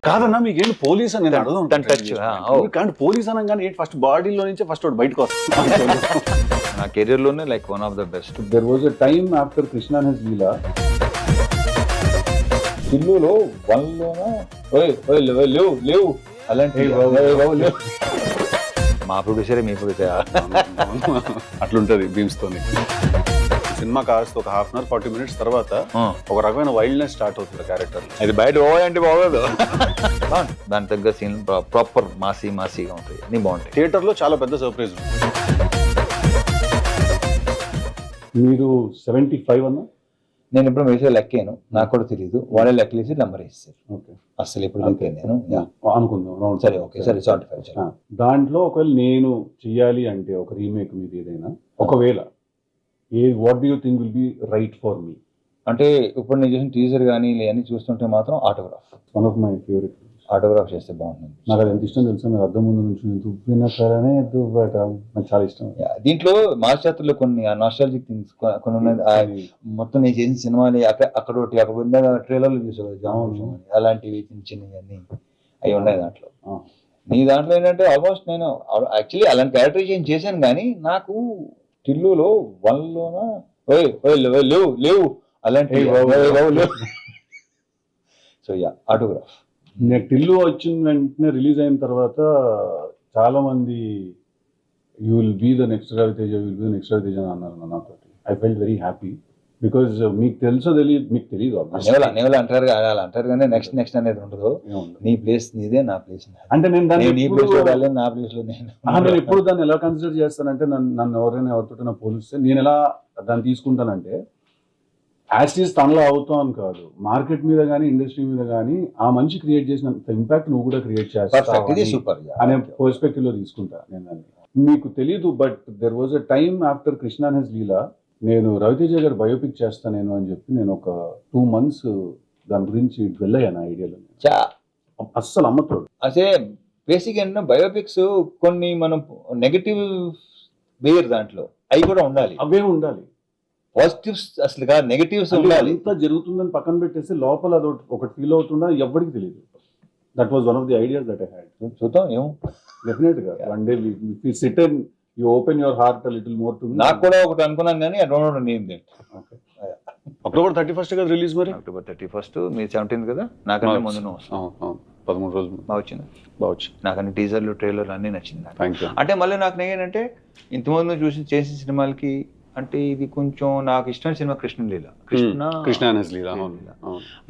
కాదన్నా మీకేంటి పోలీస్ అని నేను అడుగుతాను తన టచ్ కానీ పోలీస్ అనగానే ఏంటి ఫస్ట్ బాడీలో నుంచే ఫస్ట్ వాడు బయటకు వస్తాను నా కెరీర్లోనే like one of the best. There was a time after Krishna and his Leela టిల్లులో లేవు అలాంటి మా ప్రొడ్యూసరే మీ ప్రొడ్యూసర్ అట్లుంటది బీమ్స్ తోని. సినిమా కాస్త ఒక 1/2 hour 40 minutes తర్వాత ఒక రకమైన వైల్డ్నెస్ స్టార్ట్ అవుతుంది క్యారెక్టర్. అది బయట పోవాలంటే బాగోదు. దాని తగ్గ సీన్ ప్రాపర్ మాసీగా ఉంటాయి, అన్ని బాగుంటాయి. థియేటర్ లో చాలా పెద్ద సర్ప్రైజ్. మీరు 75 అన్నా? నేను ఇప్పుడు వేసే లెక్కాను, నాకు కూడా తెలియదు. వాళ్ళే లెక్కలేసి నెంబర్ వేస్తారు. ఓకే, అసలు ఇప్పుడు లెక్కాను నేను అనుకుందాం. సరే ఓకే సరే 75. దాంట్లో ఒకవేళ నేను చెయ్యాలి అంటే ఒక రీమేక్ మీద ఏదైనా, ఒకవేళ what do you think will be right for me? అంటే ఇప్పుడు నేను చేసిన టీజర్ కానీ లేని చూస్తుంటే మాత్రం autograph one of my favourite. Autograph చేస్తే బాగుంటుంది. నాకు అది ఎంత ఇష్టం తెలుసా, మీరు అద్దం ముందు నుంచి దువ్విన సరే దువ్వట నాకు చాలా ఇష్టం. దీంట్లో మాస్టర్లో కొన్ని నాస్టాలజిక్ థింగ్స్ కొన్ని ఉన్నాయి. మొత్తం నేను చేసిన సినిమాలు అక్కడ ఒకటి అక్కడ ఉన్న ట్రైలర్లు చూసేవాళ్ళు జామ అలాంటివి చిన్న చిన్నవి అవి ఉన్నాయి దాంట్లో. నీ దాంట్లో ఏంటంటే ఆల్మోస్ట్ నేను యాక్చువల్లీ అలాంటి క్యారెక్టరైజేషన్ చేశాను, కానీ నాకు టిల్లులో 1లోన లేవు అలాంటి. So ya autograph. నేను టిల్లు వచ్చిన వెంటనే రిలీజ్ అయిన తర్వాత చాలా మంది you will be the next Ravi Teja అని అన్నారు నాతో. I felt very happy because మీకు తెలుసో తెలియదు, మీకు తెలియదు అంటారు అలా అంటారు, కానీ నెక్స్ట్ అనేది ఉండదు. నీ ప్లేస్ నీదే, నా ప్లేస్ అంటే నేను దాన్ని నీ ప్లేస్ లో నా ప్లేస్ లో నేను ఎప్పుడు దాన్ని ఎలా కన్సిడర్ చేస్తానంటే, నన్ను ఎవరితో పోలిస్తే నేను ఎలా దాన్ని తీసుకుంటానంటే, యాస్టీస్ తనలో అవుతాం అని కాదు, మార్కెట్ మీద కానీ ఇండస్ట్రీ మీద కానీ ఆ మనిషి క్రియేట్ చేసినంత ఇంపాక్ట్ నువ్వు కూడా క్రియేట్ చేస్తావు అనే పర్స్పెక్టివ్ లో తీసుకుంటా నేను దాన్ని. మీకు తెలీదు, but there was a time after Krishna and his Leela నేను రవితేజ గారు బయోపిక్ చేస్తా నేను అని చెప్పి నేను ఒక 2 months దాని గురించి వెళ్ళాను ఐడియాలో. అస్సలు అమ్మతోడు. అదే బేసిక్ ఏంటంటే బయోపిక్స్ కొన్ని మనం నెగటివ్ వేరు, దాంట్లో అవి కూడా ఉండాలి, అవే ఉండాలి. పాజిటివ్స్ అసలు కాదు, నెగటివ్స్ ఉండాలి. ఎంత జరుగుతుందని పక్కన పెట్టేసి లోపల అది ఒకటి ఫీల్ అవుతుందా ఎవరికి తెలియదు. That was one of the ideas that I had. చూద్దాం ఏమో, డెఫినెట్ గా one day we sit and you open your heart a little more to me. నాకు కూడా ఒకటి అనుకున్నాను, కానీ I don't no name that. Okay, October 31st కదా release. మరి October 31st, మీ 17th కదా, నాకన్నా ముందు 13 రోజులు బాగా వచ్చింది. బావచ్చు. నాకు అన్ని టీజర్లు ట్రైలర్లు అన్నీ నచ్చింది. Thank you. అంటే మళ్ళీ నాకు ఏంటంటే ఇంతకుముందు చేసిన సినిమాలకి అంటే ఇది కొంచెం నాకు ఇష్టమైన సినిమా కృష్ణ అండ్ హిస్ లీలా.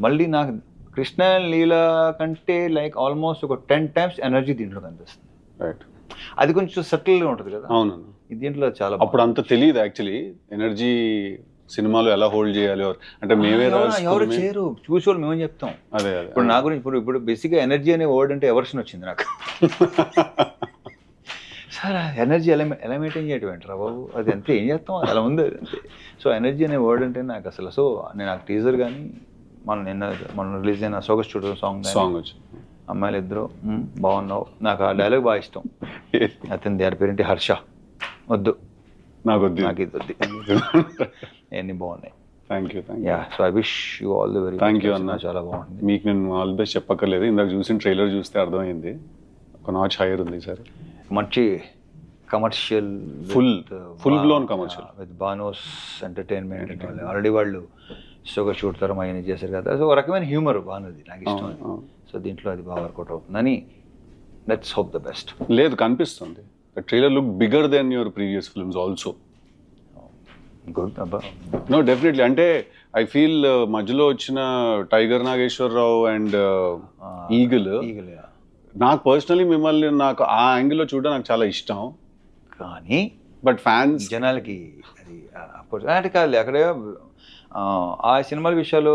మళ్ళీ నాకు కృష్ణ లీలా కంటే లైక్ ఆల్మోస్ట్ ఒక 10 times ఎనర్జీ దీంట్లో కనిపిస్తుంది. రైట్, అది కొంచెం సటిల్ గా ఉంటుంది కదా. అవునన్నా, దీంట్లో చాలా అప్పుడు అంత తెలియదు యాక్చువల్లీ ఎనర్జీ సినిమాలో ఎలా హోల్డ్ చేయాలి అంటే మేమే ఎవరు చేయరు, చూసేవాళ్ళు మేమని చెప్తాం. అదే ఇప్పుడు నా గురించి ఇప్పుడు బేసిక్గా ఎనర్జీ అనే వర్డ్ అంటే ఎవర్షన్ వచ్చింది నాకు. సార్ ఎనర్జీ ఎలా మెయింటైన్ చేయటం ఏంటరా బాబు, అది అంతే, ఏం చేస్తాం, అలా ఉంది అది అంతే. సో ఎనర్జీ అనే వర్డ్ అంటే నాకు అసలు, సో నేను నాకు టీజర్ కానీ మనం రిలీజ్ అయిన సోగస్ స్టూడియో సాంగ్ వచ్చి అమ్మాయిలు ఇద్దరు బాగున్నావు, నాకు ఆ డైలాగ్ బాగా ఇష్టం. అతని దాని పేరేంటి, హర్ష. వద్దు నాకు ఇది వద్దు, అన్నీ బాగున్నాయి. Thank you. Yeah, so I wish you all the very. Thank you అన్న, చాలా బాగుంది. మీకు నేను ఆల్ ది బెస్ట్ చెప్పక్కర్లేదు, ఇందాక చూసిన ట్రైలర్ చూస్తే అర్థమైంది, ఒక నాచ్ హైయర్ ఉంది సార్. మంచి commercial, full blown commercial with bonus entertainment. Already వాళ్ళు షోగా షూట్ తరం అవన్నీ చేశారు కదా, సో ఒక రకమైన హ్యూమర్ బాగున్నది, నాకు ఇష్టం. సో దీంట్లో అది బాగా వర్కౌట్ అవుతుందని లెట్స్ హోప్ ద బెస్ట్. లేదు, కనిపిస్తుంది trailer look bigger than your previous films also. Good అబ్బా. నో డెఫినెట్లీ, అంటే ఐ ఫీల్ మధ్యలో వచ్చిన టైగర్ నాగేశ్వరరావు అండ్ ఈగల్ నాకు పర్సనలీ మిమ్మల్ని నాకు ఆ యాంగిల్లో చూడడం నాకు చాలా ఇష్టం, కానీ బట్ ఫ్యాన్స్ జనాలకి అది అంటే కాదు. అక్కడే ఆ సినిమాల విషయాలు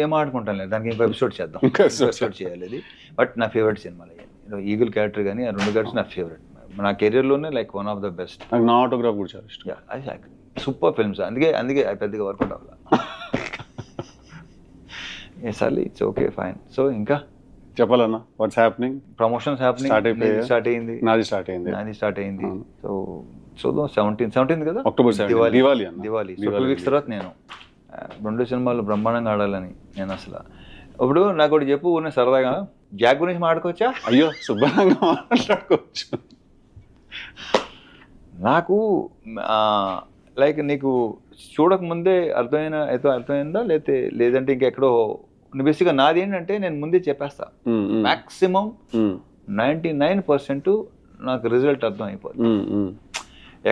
ఏం ఆడుకుంటాను లేదు, దానికి ఇంకో ఎపిసోడ్ చేద్దాం, ఎపిసోడ్ చేయాలి అది. బట్ నా ఫేవరెట్ సినిమాలు అయ్యాయి, ఈగల్ క్యారెక్టర్ కానీ ఆ 2 క్యారెక్టర్స్ నా ఫేవరెట్, నా కెరీర్లోనే like one of the best. నాకు నా ఆటోగ్రాఫ్ కూడా చాలా ఇష్టం. అది సూపర్ ఫిల్మ్స్, అందుకే పెద్దగా వర్కౌట్ అవ్వాలి. Surely, it's okay fine. So ఇంకా చెప్పాలన్నా, వాట్స్ హ్యాపెనింగ్? ప్రమోషన్స్ స్టార్ట్ అయింది, నాది స్టార్ట్ అయింది. సో చూద్దాం, 17th కదా, October 17, దివాళీ. సో 2 weeks తర్వాత నేను 2 సినిమాలు బ్రహ్మాండంగా ఆడాలని నేను అసలు ఇప్పుడు నాకు ఒకటి చెప్పు ఉన్న సరదాగా జాక్ గురించి మాట్లాడుకోవచ్చా? అయ్యో శుభ్రంగా మాట్లాడుకోవచ్చు. నాకు లైక్ నీకు చూడకముందే అర్థమైందా లేదంటే ఇంకెక్కడో బేసిక్గా నాది ఏంటంటే నేను ముందే చెప్పేస్తా, మ్యాక్సిమం 99% నాకు రిజల్ట్ అర్థం అయిపోతుంది.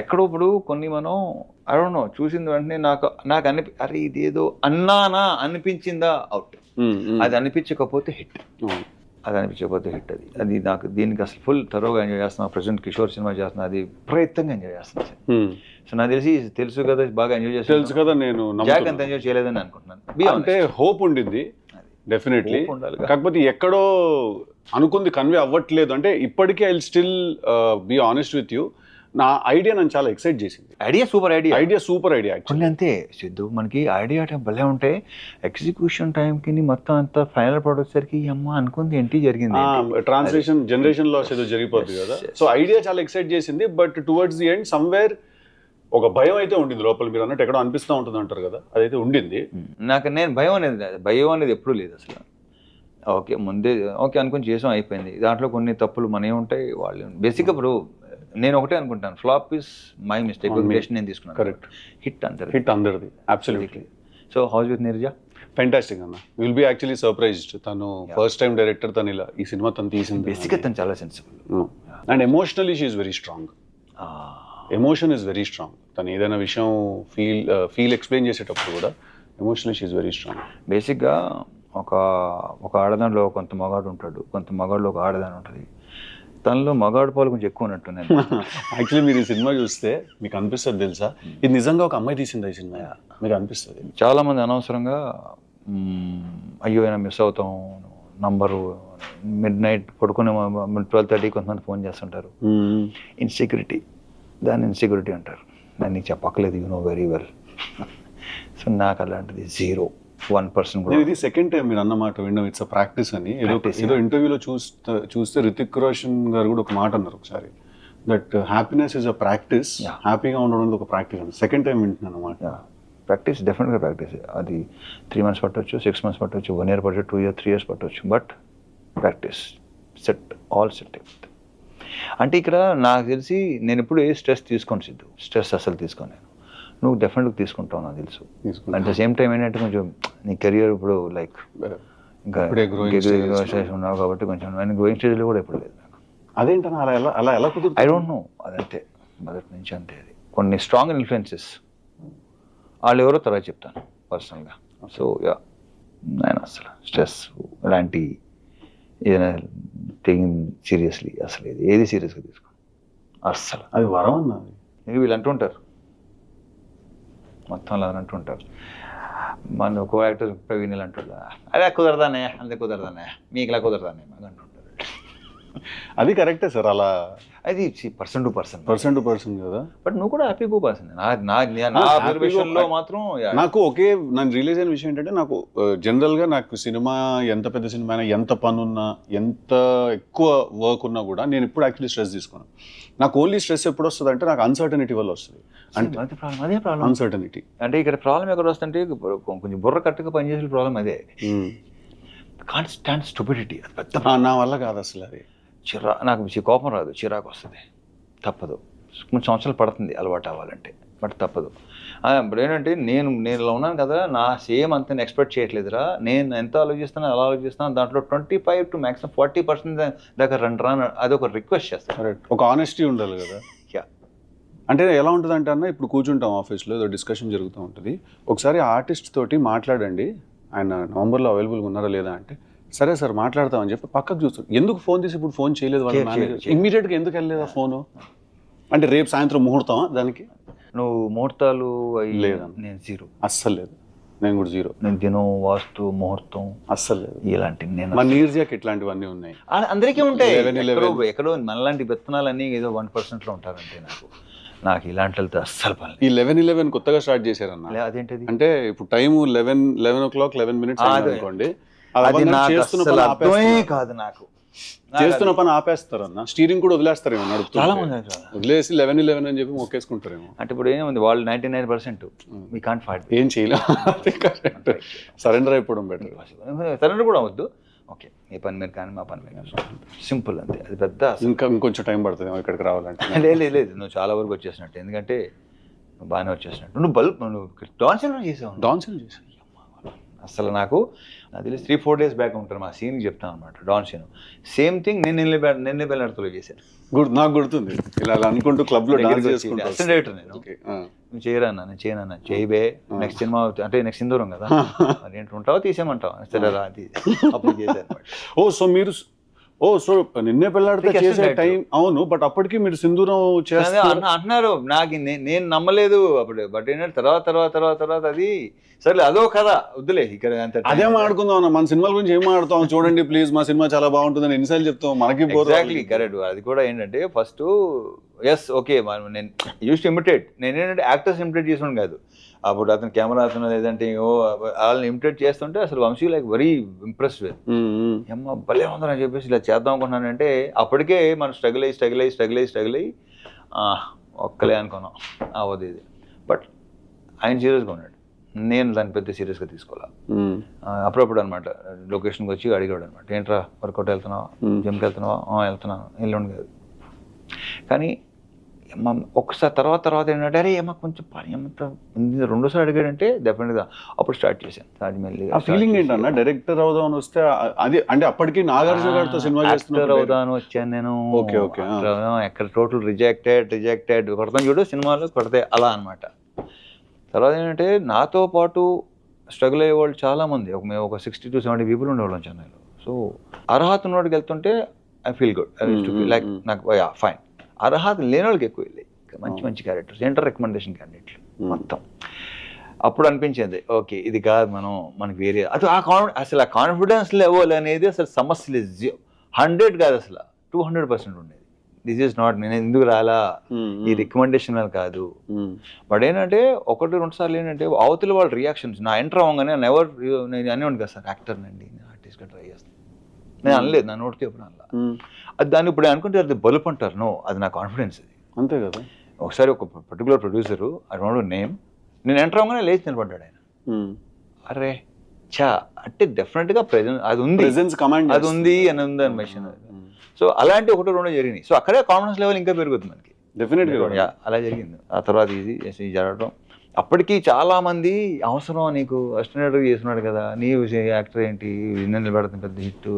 ఎక్కడో ఇప్పుడు కొన్ని మనం ఐ డోంట్ నో చూసిన వెంటనే నాకు అరే ఇదేదో అన్నానా అనిపించిందా అవుట్, అది అనిపించకపోతే హిట్, అది నాకు దీనికి అసలు ఫుల్ తరోగా ఎంజాయ్ చేస్తున్నా. ప్రజెంట్ కిషోర్ సినిమా చేస్తున్నా, అది ప్రయత్నంగా ఎంజాయ్ చేస్తున్నా సార్. సో నాకు తెలుసు కదా బాగా ఎంజాయ్ చేస్తాను. తెలుసు కదా, నేను జాక్ అంత ఎంజాయ్ చేయలేదని అనుకుంటున్నాను. అంటే హోప్ ఉండింది డెఫినెట్లీ, కాకపోతే ఎక్కడో అనుకుంది కన్వే అవ్వట్లేదు. అంటే ఇప్పటికీ I will still be honest with you, నా ఐడియా నన్ను చాలా ఎక్సైట్ చేసింది. Idea super idea actually. అంతే సిద్ధు, మనకి ఐడియా భలే ఉంటే ఎగ్జిక్యూషన్ టైంకి మొత్తం అంతా ఫైనల్ ప్రోడక్ట్ సరికి అమ్మ అనుకుంది ఏంటి జరిగింది, ట్రాన్స్లేషన్ జనరేషన్ లాస్ ఏదో జరిగిపోతుంది కదా. సో ఐడియా చాలా ఎక్సైట్ చేసింది, but towards the end somewhere ఒక భయం అయితే ఉండింది లోపల. మీరు అన్నట్టు ఎక్కడో అనిపిస్తూ ఉంటుంది అంటారు కదా, అదైతే ఉండింది నాకు. నేను భయం అనేది ఎప్పుడూ లేదు అసలు. ఓకే అనుకుని చేసాం, అయిపోయింది. దాంట్లో కొన్ని తప్పులు మనమే ఉంటాయి, వాళ్ళు బేసిక్గా. ఇప్పుడు నేను ఒకటే అనుకుంటాను, ఫ్లాప్ ఇస్ మై మిస్టేక్, నేను తీసుకున్నాను. కరెక్ట్. హిట్ అందరిది absolutely. So how's with Neeraja fantastic అన్న. Will be actually surprised. తను ఫస్ట్ టైం డైరెక్టర్, తను ఇలా ఈ సినిమా తను తీసింది. బేసిక్గా తను చాలా sensible and emotionally she is very strong. Emotion is very strong. తను ఏదైనా విషయం ఫీల్ ఎక్స్ప్లెయిన్ చేసేటప్పుడు కూడా emotionally she is very strong. బేసిక్గా ఒక ఆడదానిలో కొంత మగాడు ఉంటాడు, కొంత మగాడులో ఒక ఆడదాని ఉంటుంది. తనలో మగాడు పాలు కొంచెం ఎక్కువ ఉన్నట్టు. యాక్చువల్లీ మీరు ఈ సినిమా చూస్తే మీకు అనిపిస్తుంది తెలుసా, ఇది నిజంగా ఒక అమ్మాయి తీసింది ఈ సినిమా, మీకు అనిపిస్తుంది. చాలా మంది అనవసరంగా అయ్యో అయినా మిస్ అవుతాం నంబరు, మిడ్ నైట్ పడుకునే 12:30 కొంతమంది ఫోన్ చేస్తుంటారు. ఇన్సెక్యూరిటీ, దాన్ని ఇన్సెక్యూరిటీ అంటారు. నేను నీకు చెప్పక్కలేదు, you know very well. So నాకు అలాంటిది 0-1% కూడా. ఇది సెకండ్ టైం మీరు అన్నమాట విన్నాం, ఇట్స్ అ ప్రాక్టీస్ అని. ఏదో ఇంటర్వ్యూలో చూస్తే రితిక్ రోషన్ గారు కూడా ఒక మాట అన్నారు ఒకసారి, that happiness is a practice, హ్యాపీగా ఉండడం ఒక ప్రాక్టీస్ అని. సెకండ్ టైం వింటున్నాను అన్నమాట. ప్రాక్టీస్, డెఫినెట్గా ప్రాక్టీస్. అది 3 months పట్టవచ్చు, 6 months పట్టవచ్చు, 1 year పట్టవచ్చు, 2 years 3 years పట్టవచ్చు, బట్ ప్రాక్టీస్ ఆల్ సెట్. అంటే ఇక్కడ నాకు తెలిసి నేను ఎప్పుడు ఏ స్ట్రెస్ తీసుకోను సిద్ధు, స్ట్రెస్ అసలు తీసుకోను. నువ్వు డెఫినెట్గా తీసుకుంటావు నాకు తెలుసు. అట్ ద సేమ్ టైం ఏంటంటే కొంచెం నీ కెరియర్ ఇప్పుడు లైక్ ఇంకా ఉన్నావు కాబట్టి కొంచెం నేను గ్రోయింగ్ స్టేజ్లో కూడా ఎప్పుడు లేదు నాకు. అదేంటన్నా అలా ఎలా కుదురుతుంది? ఐ డోంట్ నో, అదంతే మొదటి నుంచి అంతే. అది కొన్ని స్ట్రాంగ్ ఇన్ఫ్లుయెన్సెస్, వాళ్ళు ఎవరో తర్వాత చెప్తాను పర్సనల్గా. సో నేను అసలు స్ట్రెస్ ఇలాంటి ఏదైనా సీరియస్లీ అసలు ఏది సీరియస్గా తీసుకోండి అస్సలు. అది వరం అన్నది. ఇంక వీళ్ళు అంటుంటారు మొత్తం అలా అంటుంటారు. మన ఒక యాక్టర్ ప్రవీణ్ ఇలా అంటుంటా, అదే కుదరదానే, అంతే కుదరదానే, మీకు ఇలా కుదరదానే మాకు అంటుంటారు. అది కరెక్టే సార్, అలా అది పర్సన్ టు పర్సన్ కదా. బట్ నువ్వు కూడా హ్యాపీ గో పర్సన్. మాత్రం నాకు నన్ను రియలైజ్ అయిన విషయం ఏంటంటే, నాకు జనరల్గా నాకు సినిమా ఎంత పెద్ద సినిమా అయినా, ఎంత పని ఉన్నా, ఎంత ఎక్కువ వర్క్ ఉన్నా కూడా నేను ఎప్పుడు యాక్చువల్లీ స్ట్రెస్ తీసుకున్నాను. నాకు ఓన్లీ స్ట్రెస్ ఎప్పుడు వస్తుంది అంటే నాకు అన్సర్టనిటీ వల్ల వస్తుంది. అంటే అదే ప్రాబ్లం, అన్సర్టనిటీ. అంటే ఇక్కడ ప్రాబ్లం ఎక్కడ వస్తుంటే కొంచెం బుర్ర కట్టుగా పనిచేసే ప్రాబ్లం అదే. కాన్స్టాంట్ స్టూపిడిటీ, అది పెద్ద నా వల్ల కాదు అసలు. అది నాకు కోపం రాదు, చిరాకు వస్తుంది, తప్పదు. కొన్ని సంవత్సరాలు పడుతుంది అలవాటు అవ్వాలంటే, బట్ తప్పదు. ఇప్పుడు ఏంటంటే నేను ఇలా ఉన్నాను కదా, నా సేమ్ అంత ఎక్స్పెక్ట్ చేయట్లేదురా, నేను ఎంత ఆలోచిస్తాను అలా ఆలోచిస్తాను, దాంట్లో 25 to maximum 40% దాకా రాను, అది ఒక రిక్వెస్ట్ చేస్తాను. ఒక ఆనెస్టీ ఉండాలి కదా. అంటే ఎలా ఉంటుంది అంటే అన్న, ఇప్పుడు కూర్చుంటాం ఆఫీస్లో, ఏదో డిస్కషన్ జరుగుతూ ఉంటుంది, ఒకసారి ఆర్టిస్ట్ తోటి మాట్లాడండి, ఆయన నవంబర్లో అవైలబుల్గా ఉన్నారా లేదా అంటే, సరే సార్ మాట్లాడతామని చెప్పి పక్కకు చూస్తాం. ఎందుకు ఫోన్ తీసి ఇప్పుడు ఫోన్ చేయలేదు వాళ్ళ మేనేజర్, ఇమ్మీడియట్గా ఎందుకు వెళ్ళలేదా ఫోను అంటే, రేపు సాయంత్రం ముహూర్తమా దానికి? నువ్వు ముహూర్తాలు లేదా? నేను 0, అస్సలు లేదు. నేను కూడా 0. నేను దినం, వాస్తు, ముహూర్తం అస్సలు లేదు. ఇలాంటి నేను మన నీర్జాకి ఇట్లాంటివన్నీ ఉన్నాయి, అందరికీ ఉంటాయి. ఎక్కడో మనలాంటి విత్తనాలన్నీ ఏదో 1%లో ఉంటారంటే నాకు ఇలాంటి వెళ్తే అస్సలు పని. ఈ 11:11 కొత్తగా స్టార్ట్ చేశారన్న. అదేంటది అంటే, ఇప్పుడు టైము 11 o'clock 11 minutes అనుకోండి, అది నాకు అర్థమే కాదు. నాకు చేస్తున్న పని ఆపేస్తారు అన్న, స్టీరింగ్ కూడా వదిలేస్తారేమో నడుపుతూ చాలా మంది అట్లా. వదిలేసి 11 అని చెప్పి మొక్కేసుకుంటారేమో. అంటే ఇప్పుడు ఏముంది, వాళ్ళు 99% వీ కాంట్ ఫైట్, ఏం చేయలేదు, సరెండర్ అయిపోవడం బెటర్. సరెండర్ కూడా అవద్దు. ఓకే, మీ పని మీరు కానీ మా పని మీరు, సింపుల్ అంతే. అది పెద్ద ఇంకొంచెం టైం పడుతుంది ఇక్కడికి రావాలంటే. లేదు నువ్వు చాలా వరకు వచ్చేసినట్టు, ఎందుకంటే నువ్వు బాగానే వచ్చేసినట్టు. నువ్వు డాన్సర్ చేసావు. డాన్సింగ్ చేసి అసలు నాకు తెలిసి 3-4 days బ్యాక్ ఉంటాను, మా సీన్కి చెప్తాను అనమాట. డాన్ సీన్ సేమ్ థింగ్ నిన్నే బెల్లర్తో చేశాను. నాకు గుర్తుంది, ఇలా అనుకుంటూ క్లబ్ లో డాన్స్ చేసుకుంటూ. అసిస్టెంట్ డైరెక్టర్ నేను. నువ్వు చేయరన్నా, నేను చేయనన్నా, చేయబే నెక్స్ట్ సినిమా అంటే నెక్స్ట్ సింధూరం కదా, మరి ఏంటి ఉంటావో తీసేయమంటావా, సరే రా అది అప్పుడు చేశాను. సో నిన్నే పెళ్ళాడితే చేసే టైం. అవును, బట్ అప్పటికి మీరు సింధూరం అంటున్నారు. నాకు నేను నమ్మలేదు అప్పుడు, బట్ ఏంటంటే తర్వాత అది సరే అదో కదా వద్దులే ఇక్కడ అంత. అదే మాట్లాడుకుందాం అన్న, మన సినిమాల గురించి ఏం మాట్లాడతాం చూడండి ప్లీజ్, మా సినిమా చాలా బాగుంటుందని ఎన్నిసార్లు చెప్తాం, మనకి ఎగ్జాక్ట్లీ కరెక్ట్. అది కూడా ఏంటంటే ఫస్ట్ ఎస్ ఓకే, నేను యూస్ టు ఇమిటేట్, నేను ఏంటంటే యాక్టర్స్ ఇమిటేట్ చేసాను కాదు. అప్పుడు అతను కెమెరా అతను లేదంటే వాళ్ళని ఇమిటేట్ చేస్తుంటే అసలు Vamsi like very impressed with, అమ్మ భలే ఉందని చెప్పేసి ఇలా చేద్దాం అనుకున్నానంటే అప్పటికే మనం స్ట్రగుల్ అయ్యి ఒక్కలే అనుకున్నాం అవదు ఇది. బట్ ఆయన సీరియస్గా ఉన్నాడు, నేను దాన్ని పెద్ద సీరియస్గా తీసుకోవాలా. అప్పుడప్పుడు అనమాట లొకేషన్కి వచ్చి అడిగాడు అనమాట, ఏంట్రా వర్కౌట్ వెళ్తున్నావా, జిమ్కి వెళ్తున్నావా, వెళ్తున్నాను, ఎల్లుండి కాదు. కానీ ఒకసారి తర్వాత ఏంటంటే అరే ఏమో కొంచెం పని ఏమంతా రెండోసారి అడిగాడంటే డెఫినెట్గా అప్పుడు స్టార్ట్ చేశాను రాజమౌళి. ఆ ఫీలింగ్ ఏంటన్నా డైరెక్టర్ అవుదామని వస్తే, అది అంటే అప్పటికి నాగార్జున గారితో సినిమా యాక్టర్ అవుదామని వచ్చాను నేను. ఎక్కడ టోటల్ రిజెక్టెడ్ కొడతాం చూడు సినిమాలు కొడితే అలా అనమాట. తర్వాత ఏంటంటే నాతో పాటు స్ట్రగుల్ అయ్యే వాళ్ళు చాలామంది, మేము ఒక 60 to 70 people ఉండేవాళ్ళం చెన్నైలో. సో అర్హత ఉన్నవాడికి వెళ్తుంటే ఐ ఫీల్ గుడ్, లైక్ నాకు ఫైన్. అర్హత లేని వాళ్ళకి ఎక్కువ వెళ్ళాయి మంచి క్యారెక్టర్స్, ఇంటర్ రికమెండేషన్ క్యాండిడేట్లు మొత్తం. అప్పుడు అనిపించింది ఓకే ఇది కాదు మనకి వేరే అది అసలు ఆ కాన్ఫిడెన్స్ లెవెల్ అనేది అసలు సమస్య లేదు, 100 కాదు అసలు 200% ఉండేది. దిస్ ఈజ్ నాట్, నేను ఎందుకు రాలా, ఈ రికమెండేషన్ వల్ల కాదు. బట్ ఏంటంటే 1-2 సార్లు ఏంటంటే అవతల వాళ్ళ రియాక్షన్స్, నా ఎంటర్ అవ్వగానే నేను అనేవాడిని కదా సార్ యాక్టర్నండి, నేను ఆర్టిస్ట్గా ట్రై చేస్తాను, నేను అనలేదు, నా నోటితో ఎప్పుడు అనలా. అది దాన్ని ఇప్పుడు అనుకుంటే అది బలుపు అంటారు, నో అది నా కాన్ఫిడెన్స్. అది అంతే కదా. ఒకసారి ఒక particular producer I don't no name, నేను ఎంటర్ అవ్వగానే లేచి నిలబడ్డాడు ఆయన. అరే చా అంటే డెఫినెట్గా ప్రెజెన్స్ అది ఉంది, అది ఉంది అని ఉంది అని మెషిన్. సో అలాంటి 1-2 జరిగినాయి. సో అక్కడే కాన్ఫిడెన్స్ లెవెల్ ఇంకా పెరుగుతుంది మనకి డెఫినెట్గా. అలా జరిగింది. ఆ తర్వాత ఇది జరగడం, అప్పటికి చాలా మంది అవసరం నీకు అసిస్టెంట్ చేస్తున్నాడు కదా, నీవు యాక్టర్ ఏంటి నిలబెడుతుంది పెద్ద హిట్,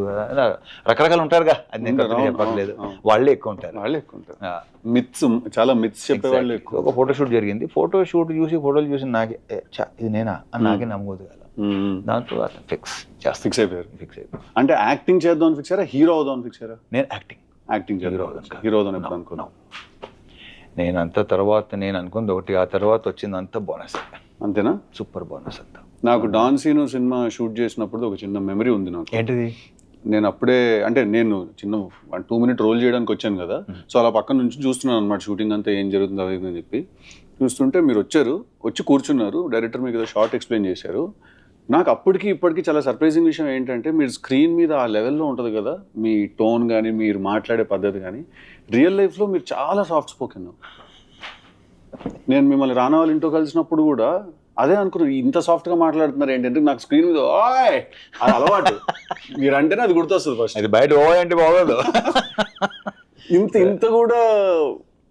రకరకాలు ఉంటారుగా, అది నేను చెప్పట్లేదు, వాళ్ళే ఎక్కువ ఉంటారు. మిత్స్, చాలా మిత్స్ చెప్పేవాళ్ళు ఎక్కువ. ఒక ఫోటోషూట్ జరిగింది, ఫోటోలు చూసి నాకే ఇది నేనా అని నాకే నమ్మకూడదు కదా, దాంతో అతను ఫిక్స్ అయిపోయారు. అంటే యాక్టింగ్ చేద్దాం ఫిక్స్ అయ్యారా, హీరో అవుదాం ఫిక్స్ అయ్యారా? నేను యాక్టింగ్ హీరో అవుదాం ఎప్పుడు అనుకున్నాను నేను. అంత తర్వాత నేను అనుకుంది ఒకటి, ఆ తర్వాత వచ్చింది అంతా బోనస్. అంతేనా? సూపర్ బోనస్ అంతా. నాకు డాన్ సీను సినిమా షూట్ చేసినప్పుడు ఒక చిన్న మెమరీ ఉంది నాకు. ఏంటిది? నేను అప్పుడే అంటే నేను చిన్న 2 minute రోల్ చేయడానికి వచ్చాను కదా, సో అలా పక్కన నుంచి చూస్తున్నాను అనమాట షూటింగ్ అంతా ఏం జరుగుతుంది అది అని చెప్పి చూస్తుంటే మీరు వచ్చి కూర్చున్నారు, డైరెక్టర్ మీకు ఏదో షార్ట్ ఎక్స్ప్లెయిన్ చేశారు. నాకు అప్పటికి ఇప్పటికీ చాలా సర్ప్రైజింగ్ విషయం ఏంటంటే మీరు స్క్రీన్ మీద ఆ లెవెల్లో ఉంటుంది కదా మీ టోన్ కానీ మీరు మాట్లాడే పద్ధతి కానీ, రియల్ లైఫ్లో మీరు చాలా సాఫ్ట్ స్పోకెన్. నేను మిమ్మల్ని రానా వాళ్ళ ఇంట్లో కలిసినప్పుడు కూడా అదే అనుకున్నాను, ఇంత సాఫ్ట్గా మాట్లాడుతున్నారు ఏంటంటే నాకు స్క్రీన్ మీద ఓయ్ అది అలవాటు, మీరంటేనే అది గుర్తొస్తుంది ఫస్ట్. అది బయట ఓయ్ అంటే బాగోదు, ఇంత కూడా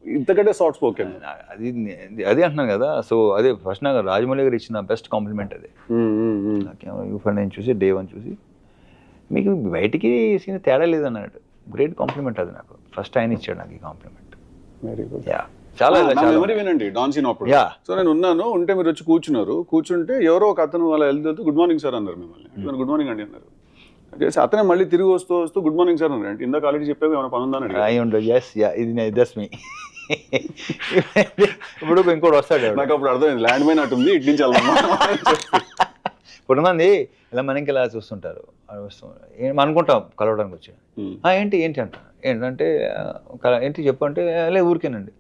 ఇంతకంటే సాఫ్ట్ స్పోకెన్. అదే అంటున్నాను కదా. సో అదే ఫస్ట్ నాకు రాజమౌళి గారు ఇచ్చిన బెస్ట్ కాంప్లిమెంట్ అదే. నేను చూసి డే 1 చూసి మీకు బయటికి సీన్ తేడా లేదన్నాడు, గ్రేట్ కాంప్లిమెంట్ అది నాకు. ఫస్ట్ ఆయన ఇచ్చాడు నాకు ఈ కాంప్లిమెంట్. Very good. చాలా మెమరీ వినండి డాన్ సీన్ అప్పుడు. సో నేను ఉంటే మీరు వచ్చి కూర్చుంటే ఎవరో ఒక అతను వాళ్ళ వెళ్తూ గుడ్ మార్నింగ్ సార్ అన్నారు మిమ్మల్ని. గుడ్ మార్నింగ్ అండి అన్నారు. చేసి అతనే మళ్ళీ తిరిగి వస్తూ గుడ్ మార్నింగ్ సార్ అన్నారు. ఇందాక ఆల్రెడీ చెప్పావు ఏమైనా పని ఉందని. ఇది దట్స్ మీ. ఇప్పుడు ఇంకోటి వస్తాడు, నాకు అప్పుడు అర్థమైంది ల్యాండ్ మైన్ అటుంది ఇటు నుంచి వెళ్దాం. ఇప్పుడు మంది ఇలా మనకి ఇలా చూస్తుంటారు, అనుకుంటాం కలవడానికి వచ్చాడు, ఏంటి అంటారు. ఏంటంటే ఏంటి చెప్పంటే లే ఊరికేనండి,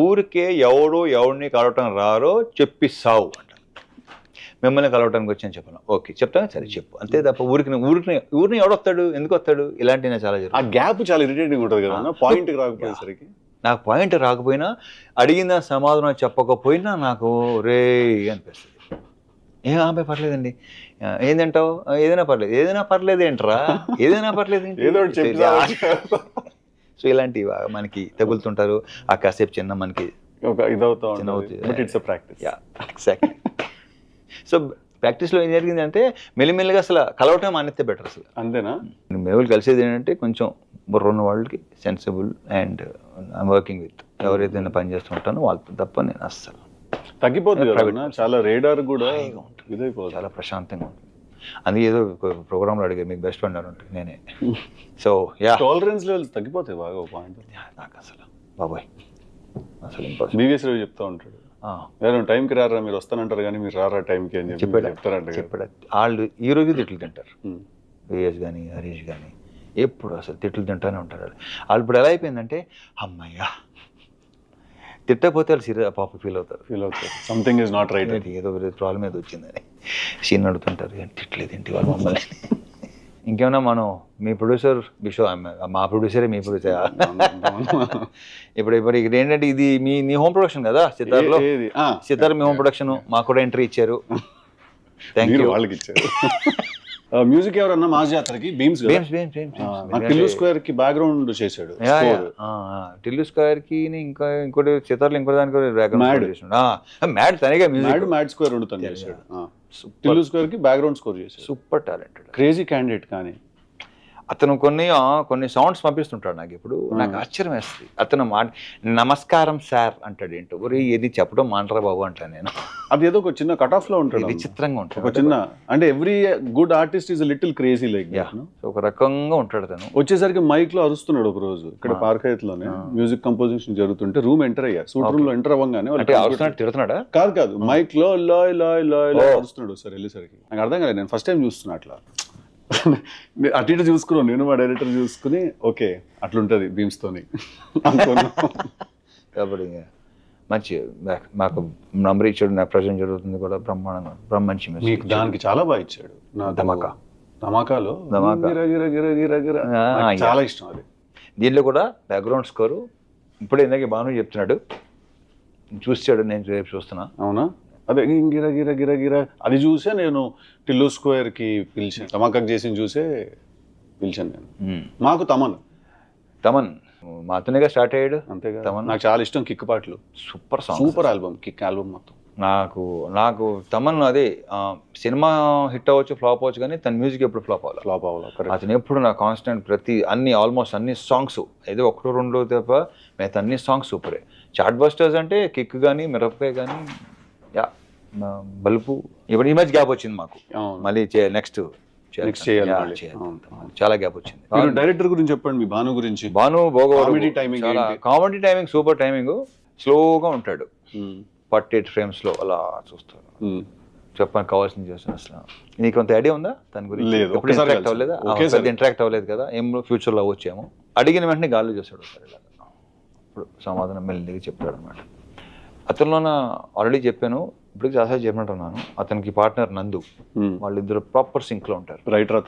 ఊరికే ఎవరిని కలవటం రారో చెప్పిస్తావు అంట. మిమ్మల్ని కలవడానికి వచ్చాను చెప్పాను. ఓకే చెప్తాను, సరే చెప్పు, అంతే తప్ప ఊరిని ఎవడొస్తాడు, ఎందుకు వస్తాడు, ఇలాంటివి చాలా ఆ జరుగుతుంది. గ్యాప్ చాలా ఇరిటేటింగ్ ఉంటుంది కదా, పాయింట్ రాకపోయేసరికి. నాకు పాయింట్ రాకపోయినా, అడిగిన సమాధానం చెప్పకపోయినా నాకు రే అనిపిస్తుంది. ఆమె పర్లేదండి, ఏంటంటావు, ఏదైనా పర్లేదు ఏంట్రా, ఏదైనా పర్లేదు ఏదో ఒకటి చెప్పి సో ఇలాంటివి మనకి తగులుతుంటారు. ఆ కాసేపు చిన్న మనకి ఒక ఇదవుతా ఉంటుంది. But it's a practice. Exactly. So ప్రాక్టీస్లో ఏం జరిగిందంటే మెల్లిమెల్లిగా అసలు కలవటం మానేస్తే బెటర్. అసలు అంతేనా? మేము కలిసేది ఏంటంటే కొంచెం బుర్ర ఉన్న వాళ్ళకి, sensible and I'm working with ఎవరైతే పని చేస్తుంటానో వాళ్ళతో తప్ప నేను అస్సలు తగ్గిపోతుంది కదా, చాలా రేడార్ కూడా ఇదైపోతుంది, చాలా ప్రశాంతంగా ఉంటుంది. అందుకే ఏదో ప్రోగ్రాంలో అడిగారు మీకు బెస్ట్ ఫ్రెండ్ అంటే నేనే. సో యా, టాలరెన్స్ లెవెల్స్ తగ్గిపోతాయి బాగా. ఒక పాయింట్ నాకు అసలు బాబాయ్ అసలు ఇంపాసిబుల్. బీవీఎస్ రావు చెప్తా ఉంటాడు, టైంకి రారా మీరు వస్తానంటారు కానీ మీరు రారా టైంకి అని చెప్తారంట. చెప్పాడు. వాళ్ళు ఈ రోజు తిట్లు తింటారు, విఎస్ కానీ హరీష్ కానీ ఎప్పుడు అసలు తిట్లు తింటానే ఉంటారు. వాళ్ళు ఇప్పుడు ఎలా అయిపోయిందంటే అమ్మయ్యా తిట్టకపోతే వాళ్ళు సీరియస్ పాప ఫీల్ అవుతారు. సంథింగ్ ఈజ్ నాట్ రైట్, ఏదో ప్రాబ్లం ఏదో వచ్చిందని సీన్ అడుగుతుంటారు. తిట్టలేదు ఏంటి వాళ్ళు మమ్మల్ని. ఇంకేమన్నా మనం మీ ప్రొడ్యూసర్ బిషో, మా ప్రొడ్యూసరే మీ ప్రొడ్యూసర్. ఇప్పుడు ఇక్కడ ఏంటంటే ఇది మీ హోమ్ ప్రొడక్షన్ కదా సితార్లో. సితార్ మీ హోమ్ ప్రొడక్షన్, మాకు కూడా ఎంట్రీ ఇచ్చారు. Thank you. వాళ్ళకి ఇచ్చారు. మ్యూజిక్ ఎవరన్నా మా జాతరకి బీమ్స్ టిల్లు స్క్వేర్ కి బ్యాక్గ్రౌండ్ చేశాడు. టిల్లు స్క్వేర్ కి ఇంకా ఇంకోటి సితార్లో ఇంకో దానికి మ్యాడ్ తనగా మ్యాడ్ స్క్వేర్ ఉండుతాను చేశాడు. టిల్లు స్క్వేర్ కి బ్యాక్గ్రౌండ్ స్కోర్ చేశాడు. Super talented, crazy candidate. కానీ అతను కొన్ని సౌండ్స్ పంపిస్తుంటాడు నాకు. ఇప్పుడు నాకు ఆశ్చర్యం వేస్తుంది. అతను నమస్కారం సార్ అంటాడు. ఏంటో ఒరే ఏది చెప్పడం మాంటరా బాబు అంటాను నేను. అది ఏదో ఒక చిన్న కట్ ఆఫ్ లో ఉంటాడు, విచిత్రంగా ఉంటాడు. ఒక చిన్న అంటే every good artist is little crazy like. ఒక రకంగా ఉంటాడు తను. వచ్చేసరికి మైక్ లో అరుస్తున్నాడు ఒక రోజు ఇక్కడ పార్క్ లోనే మ్యూజిక్ కంపోజిషన్ జరుగుతుంటే రూమ్ ఎంటర్ అయ్యా. సూట్ రూమ్ లో ఎంటర్ అవ్వగానే తిడుతున్నాడా? కాదు మైక్ లో లాయ్ లాయ్ లాయ్ లాయ్ అరుస్తున్నాడు. సరే వెళ్ళేసరికి నాకు అర్థం కాలేదు. నేను ఫస్ట్ టైం చూస్తున్నా అట్లా. అటు ఇటు చూసుకున్నాను నేను, మా డైరెక్టర్ చూసుకుని ఓకే అట్లుంటది బీమ్స్ తోని కాబట్టి మంచి మాకు నంబర్ ఇచ్చాడు. నా ప్రజెంట్ జరుగుతుంది కూడా బ్రహ్మాండంగా మంచి మీకు దానికి చాలా బాగా ఇచ్చాడు. నా ధమాకాలో చాలా ఇష్టం అది. దీంట్లో కూడా బ్యాక్గ్రౌండ్ స్కోరు ఇప్పుడు ఇందాక బాను చెప్తున్నాడు, చూసాడు, నేను రేపు చూస్తున్నా. అవునా? అదే గిర గిర గిర గిర అది చూసే నేను టిల్లు స్క్వేర్ కి పిలిచాను. ధమాకా చేసి చూసే పిలిచాను నేను. మాకు తమన్ మాతోనేగా స్టార్ట్ అయ్యాడు. అంతేగా. నాకు చాలా ఇష్టం కిక్ పాటలు. సూపర్ ఆల్బమ్, కిక్ ఆల్బమ్ మొత్తం. నాకు తమన్ అదే సినిమా హిట్ అవ్వచ్చు, ఫ్లాప్ అవ్వచ్చు, కానీ తన మ్యూజిక్ ఎప్పుడు ఫ్లాప్ అవ్వాలి. అతను ఎప్పుడు నా కాన్స్టెంట్ ప్రతి ఆల్మోస్ట్ అన్ని సాంగ్స్ ఏదో ఒకటో రెండో తప్ప మిగతా అన్ని సాంగ్స్ సూపరే. చార్ట్ బస్టర్స్ అంటే కిక్ కానీ మిరపకాయ కానీ బల్పు. ఇప్పుడు ఈ మధ్య గ్యాప్ వచ్చింది మాకు, మళ్ళీ నెక్స్ట్ చేయాలి. చాలా గ్యాప్ వచ్చింది. డైరెక్టర్ గురించి చెప్పండి, మీ భాను గురించి. Bhanu comedy timing super timing. స్లోగా ఉంటాడు, 48 frames లో అలా చూస్తాడు. చెప్పడానికి కావాల్సింది చేస్తాను. అసలు నీకు కొంత ఐడియా ఉందా దాని గురించి? ఇంటరాక్ట్ అవ్వలేదా? ఇంటరాక్ట్ అవ్వలేదు కదా, ఏం ఫ్యూచర్లో అవ్వచ్చేమో. అడిగిన వెంటనే గాల్లో చూస్తాడు ఒకసారి ఇలా. ఇప్పుడు సమాధానం మెల్లిగా చెప్తాడు అనమాట. అతనిలోన ఆల్రెడీ చెప్పాను, ఇప్పుడు చాలా చెప్పినట్టున్నాను. అతనికి పార్ట్నర్ నందు, వాళ్ళిద్దరు ప్రాపర్ సింక్ లో ఉంటారు. రైటర్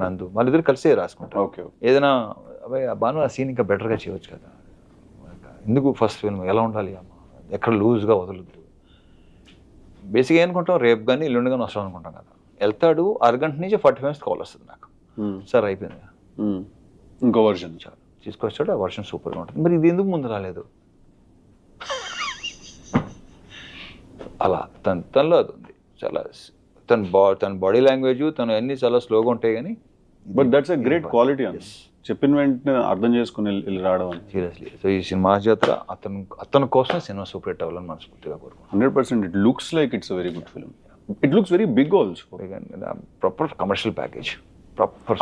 నందు, వాళ్ళిద్దరు కలిసే రాసుకుంటారు. ఏదైనా బాను ఆ సీన్ ఇంకా బెటర్ గా చేయవచ్చు కదా, ఎందుకు ఫస్ట్ ఫిల్మ్ ఎలా ఉండాలి అమ్మ, ఎక్కడ లూజ్గా వదలొద్దు. బేసిక్గా ఏమనుకుంటాం, రేపు కానీ ఎల్లుండి కానీ వస్తాం అనుకుంటాం కదా. వెళ్తాడు, అరగంట నుంచి 40 minutes కాల్ వస్తుంది నాకు. సార్ అయిపోయింది, ఇంకో వర్షన్ చాలు తీసుకొచ్చాడు. ఆ వర్షన్ సూపర్గా ఉంటుంది. మరి ఇది ఎందుకు ముందు రాలేదు? అలా తనలో అది ఉంది. చాలా తన బాడీ లాంగ్వేజ్ తను అన్ని చాలా స్లోగా ఉంటాయి. కానీ but that's a great quality అని చెప్పిన వెంటనే అర్థం చేసుకుని వెళ్ళి రావడం అని. సీరియస్లీ. సో ఈ సినిమా జాతర అతని కోసం సినిమా సూపర్ హిట్ అవ్వాలని మనస్ఫూర్తిగా కోరుకుంటున్నాను. 100%. It looks like it's very good film. It looks very big also. Proper commercial package.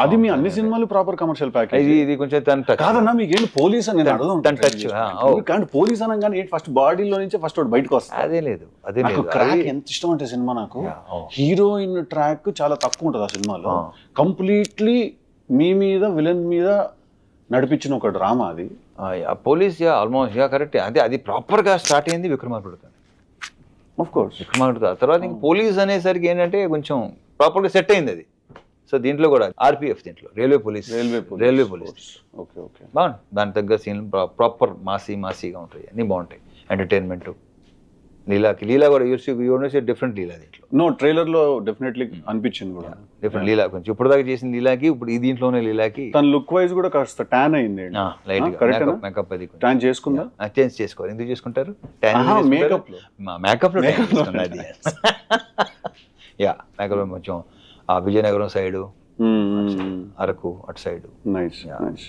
అది మీ అన్ని సినిమాలు ప్రాపర్ కమర్షియల్ ప్యాకేజ్. ఇది కొంచెం కాదన్నా, మీకు ఏంటి పోలీస్ అని టచ్. పోలీస్ అనగానే ఫస్ట్ బాడీలో నుంచి ఫస్ట్ బయటకు వస్తుంది. అదే లేదు. క్రాక్ ఎంత ఇష్టం అంటే సినిమా నాకు. హీరోయిన్ ట్రాక్ చాలా తక్కువ ఉంటుంది ఆ సినిమాలో. కంప్లీట్లీ మీ మీద విలన్ మీద నడిపించిన ఒక డ్రామా అది. Police almost correct. అది ప్రాపర్గా స్టార్ట్ అయింది విక్రమార్కుడుతో. Of course. విక్రమార్కుడు కాదు. తర్వాత ఇంక పోలీస్ అనేసరికి ఏంటంటే కొంచెం ప్రాపర్గా సెట్ అయింది అది. సో దీంట్లో కూడా ఆర్పిఎఫ్, దీంట్లో రైల్వే పోలీస్. Okay okay. బాగుంది, దాని తగ్గ సీన్ ప్రాపర్ మాసీగా ఉంటాయి, అన్నీ బాగుంటాయి. ఎంటర్టైన్మెంట్. లీలా కూడా యూనివర్స్ డిఫరెంట్ లీలా దీంట్లో. నో ట్రైలర్ లో డెఫినెట్లీ అనిపించింది కూడా డిఫరెంట్ లీలా. కొంచెం ఇప్పుడు దాకా చేసిన లీలాకి ఇప్పుడు ఈ దీంట్లోనే లీలాకి తన లుక్ వైజ్ కూడా కాస్త ట్యాన్ అయింది. లైట్ గా మేకప్ అది ట్యాన్ చేసుకుందా? చేంజ్ చేసుకోవాలి. ఎందుకు చేసుకుంటారు? మేకప్ లో మేకప్ లో అది. యా, మేకప్ లో కొంచెం ఆ విజయనగరం సైడ్, అరకు అటు సైడ్. Nice nice.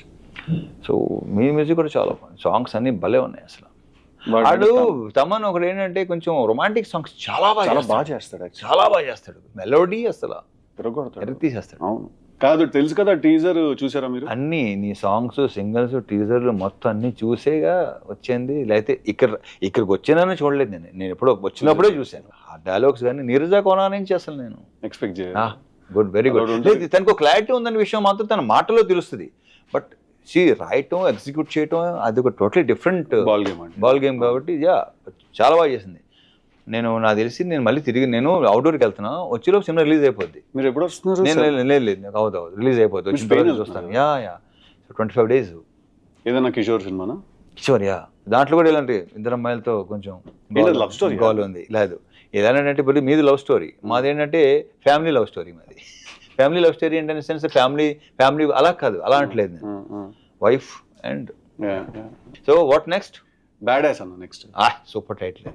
సో మీ మ్యూజిక్ కూడా చాలా బాగుంది, సాంగ్స్ అన్ని భలే ఉన్నాయి అసలు. వాడు తమన్ ఒకటి ఏంటంటే కొంచెం రొమాంటిక్ సాంగ్స్ చాలా బాగా చేస్తాడు, చాలా బాగా చేస్తాడు. మెలోడీ అసలు తీసేస్తాడు. అవును కాదు, తెలుసు కదా టీజర్ చూసారా మీరు? అన్ని నీ సాంగ్స్, సింగల్స్, టీజర్లు మొత్తం అన్ని చూసేగా వచ్చింది. లేకపోతే ఇక్కడికి వచ్చినానని చూడలేదు నేను ఎప్పుడో వచ్చినప్పుడే చూశాను ఆ డైలాగ్స్. కానీ నీరజా కోనా నుంచి అసలు నేను ఎక్స్పెక్ట్ గుడ్, వెరీ గుడ్. తనకు క్లారిటీ ఉందనే విషయం మాత్రం తన మాటలో తెలుస్తుంది. బట్ రాయటం, ఎగ్జిక్యూట్ చేయటం అది ఒక టోటలీ డిఫరెంట్ బాల్ గేమ్ కాబట్టి చాలా బాగా చేసింది. నాకు తెలిసి నేను మళ్ళీ తిరిగి నేను అవుట్డోర్కి వెళ్తున్నా, వచ్చేలోపు సినిమా రిలీజ్ అయిపోద్ది. మీరు ఎప్పుడు వస్తున్నారు? నేను లేదు నాకు అవుతుంది రిలీజ్ అయిపోద్ది, వచ్చిన తర్వాత చూస్తాను. 25 days. ఏదైనా కిషోర్ సినిమానా? కిషోర్ దాంట్లో కూడా ఇలాంటి ఇద్దరు అమ్మాయిలతో కొంచెం లవ్ స్టోరీ గోల్ ఉంది. లేదు ఏదైనా ఇప్పుడు మీది లవ్ స్టోరీ, మాది ఏంటంటే ఫ్యామిలీ లవ్ స్టోరీ. మాది ఫ్యామిలీ లవ్ స్టోరీ ఏంటనే సెన్స్ ఫ్యామిలీ అలా కాదు, అలా అంటలేదు నేను. Wife and so what next? Bad ass అన్న next. Super title,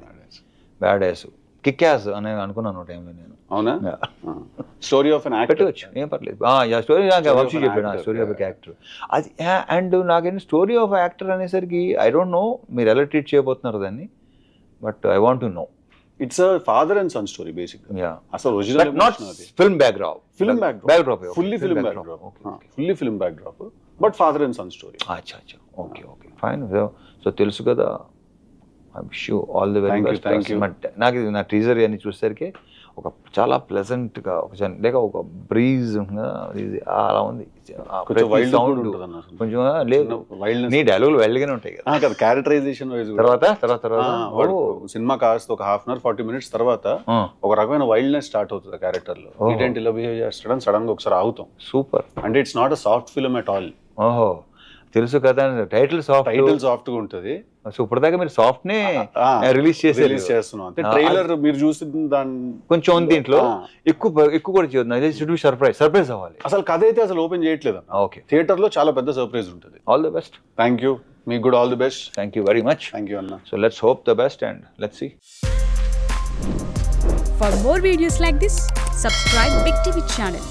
bad ass, kick ass అని అనుకున్నాను టైంలో నేను. అవునా? స్టోరీ ఆఫ్ అన్ యాక్టర్ పెట్టవచ్చు, ఏం పర్లేదు. స్టోరీ వంశీ చెప్పాడు, స్టోరీ ఆఫ్ యాక్టర్ అది. అండ్ నాకేంటి స్టోరీ ఆఫ్ యాక్టర్ అనేసరికి ఐ డోంట్ నో మీరు ఎలా ట్రీట్ చేయబోతున్నారు దాన్ని, but I want to know. It's a father and son story basic. అసలు original not film backdrop, fully film backdrop but father and son story. అచ్చా okay fine. So తెలుసు కదా, I wish you all the very best. నాకు ఇది నా teaser అని చూసేసరికి ఒక చాలా ప్లెజెంట్గా ఒక బ్రీజ్ అలా ఉంది. కొంచెం లేదు, నీ డైలాగులు వైల్డ్గానే ఉంటాయి కదా. క్యారెక్టరైజేషన్ తర్వాత సినిమా కాస్త ఒక 1/2 40 minutes తర్వాత ఒక రకమైన వైల్డ్నెస్ స్టార్ట్ అవుతుంది క్యారెక్టర్ లో. ఏంటంటే ఇలా బిహేవ్ చేస్తాడని సడన్ గా ఒకసారి ఆగుతాం. సూపర్. అంటే it's not a soft film at all. ఓహో తెలుసు కదా, టైటిల్ సాఫ్ట్ గా ఉంటుంది. సో ఇప్పటిదాకా మీరు సాఫ్ట్ నే రిలీజ్ చేస్తున్నాం. అంటే ట్రైలర్ మీరు చూసిన దాని కొంచెం దీంట్లో ఎక్కువ కూడా చేయొద్దు, సర్ప్రైజ్ అవ్వాలి. అసలు కథ అయితే అసలు ఓపెన్ చేయట్లేదు. ఓకే, థియేటర్ లో చాలా పెద్ద సర్ప్రైజ్ ఉంటుంది. All the best. Thank you, మీకు కూడా all the best. Thank you very much. Thank you అన్న. So let's hope the best and let's see. For more videos like this, subscribe Big TV channel.